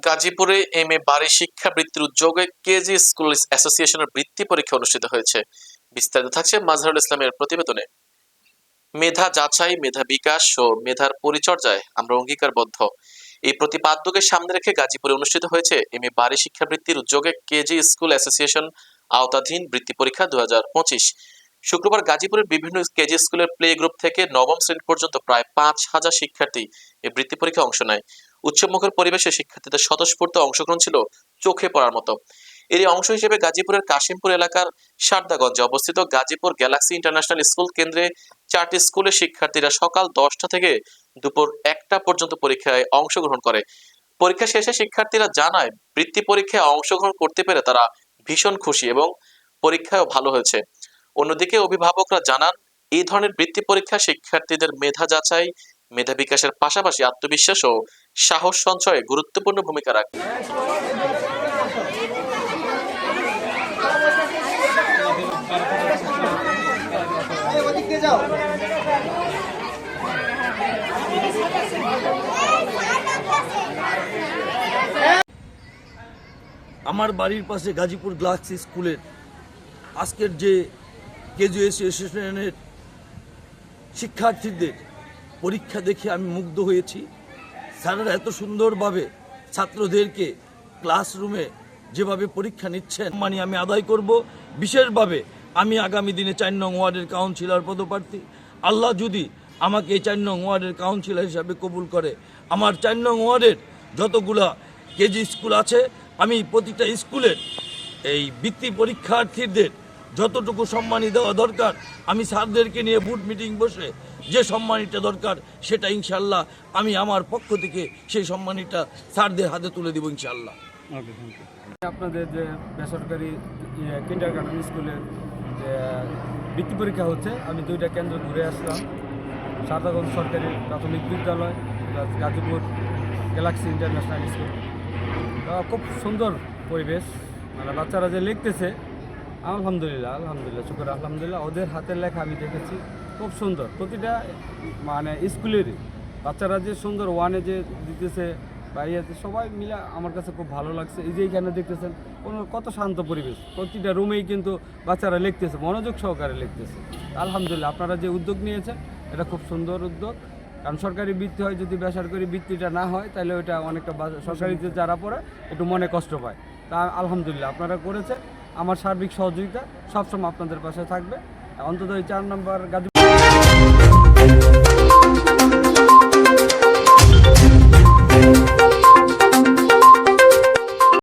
গাজীপুরে এম.এ বাড়ি শিক্ষাবৃত্তির উদ্যোগে কেজি স্কুল অ্যাসোসিয়েশনের বৃত্তি পরীক্ষা অনুষ্ঠিত হয়েছে। বিস্তারিত থাকছে মাজহারুল ইসলামের প্রতিবেদনে। মেধা যাচাই, মেধা বিকাশ ও মেধার পরিচর্যায় আমরা অঙ্গীকারবদ্ধ, এই প্রতিপাদ্যকে সামনে রেখে গাজীপুরে অনুষ্ঠিত হয়েছে এম.এ বাড়ি শিক্ষাবৃত্তির উদ্যোগে কেজি স্কুল অ্যাসোসিয়েশন আওতাধীন বৃত্তি পরীক্ষা 2025। শুক্রবার গাজীপুরের বিভিন্ন কেজি স্কুলের প্লে গ্রুপ থেকে নবম শ্রেণী পর্যন্ত প্রায় 5,000 শিক্ষার্থী এই বৃত্তি পরীক্ষায় অংশ নেয়। উৎসবমুখর পরিবেশে শিক্ষার্থীদের স্বতঃস্ফূর্ত অংশগ্রহণ ছিল চোখে পড়ার মতো। এর অংশ হিসেবে গাজীপুরের কাশিমপুর এলাকার সারদাগঞ্জে অবস্থিত গাজীপুর গ্যালাক্সি ইন্টারন্যাশনাল স্কুল কেন্দ্রে 4টি স্কুলের শিক্ষার্থীরা সকাল 10টা থেকে দুপুর 1টা পর্যন্ত পরীক্ষায় অংশগ্রহণ করে। পরীক্ষা শেষে শিক্ষার্থীরা জানায়, বৃত্তি পরীক্ষায় অংশগ্রহণ করতে পেরে তারা ভীষণ খুশি এবং পরীক্ষায়ও ভালো হয়েছে। অন্যদিকে অভিভাবকরা জানান, এই ধরনের বৃত্তি পরীক্ষা শিক্ষার্থীদের মেধা যাচাই, মেধা বিকাশের পাশাপাশি আত্মবিশ্বাস ও সাহস সঞ্চয়ে গুরুত্বপূর্ণ ভূমিকা রাখে। আমার বাড়ির পাশে গাজীপুর গ্যালাক্সি স্কুলের আজকের যে কেজি অ্যাসোসিয়েশনের শিক্ষার্থীদের পরীক্ষা দেখে আমি মুগ্ধ হয়েছি। স্যারেরা এত সুন্দরভাবে ছাত্রদেরকে ক্লাসরুমে যেভাবে পরীক্ষা নিচ্ছেন আমি আদায় করব। বিশেষভাবে আমি আগামী দিনে 4 নং ওয়ার্ডের কাউন্সিলর পদপ্রার্থী। আল্লাহ যদি আমাকে এই 4 নং ওয়ার্ডের কাউন্সিলর হিসাবে কবুল করে, আমার 4 নং ওয়ার্ডের যতগুলা কেজি স্কুল আছে আমি প্রতিটা স্কুলের এই বৃত্তি পরীক্ষার্থীদের যতটুকু সম্মানী দেওয়া দরকার, আমি স্যারদেরকে নিয়ে বুট মিটিং বসে যে সম্মানীটা দরকার সেটা ইনশাল্লাহ আমি আমার পক্ষ থেকে সেই সম্মানীটা স্যারদের হাতে তুলে দেব ইনশাল্লাহ। আপনাদের যে বেসরকারি কিন্ডারগার্টেন স্কুলের যে বৃত্তি পরীক্ষা হচ্ছে, আমি 2টা কেন্দ্র ঘুরে আসলাম। সারদাগঞ্জ সরকারি প্রাথমিক বিদ্যালয়, গাজীপুর গ্যালাক্সি ইন্টারন্যাশনাল স্কুল। খুব সুন্দর পরিবেশ, মানে বাচ্চারা যে লিখতেছে আলহামদুলিল্লাহ শুকর আলহামদুলিল্লাহ। ওদের হাতের লেখা আমি দেখেছি খুব সুন্দর। প্রতিটা মানে স্কুলেরই বাচ্চারা যে সুন্দর ওয়ানে যে দিতেছে বা ইয়েতে সবাই মিলে আমার কাছে খুব ভালো লাগছে। এই যে এখানে দেখতেছেন কত শান্ত পরিবেশ, প্রতিটা রুমেই কিন্তু বাচ্চারা লিখতেছে, মনোযোগ সহকারে লিখতেছে। আলহামদুলিল্লাহ, আপনারা যে উদ্যোগ নিয়েছেন এটা খুব সুন্দর উদ্যোগ। কারণ সরকারি বৃত্তি হয়, যদি বেসরকারি বৃত্তিটা না হয় তাহলে ওইটা অনেকটা সরকারিতে যারা পড়ে একটু মনে কষ্ট পায়। তা আলহামদুলিল্লাহ আপনারা করেছেন। আমার সার্বিক সহযোগিতা সবসময় আপনাদের পাশে থাকবে। অন্তত এই 4 নম্বর গাজীপুর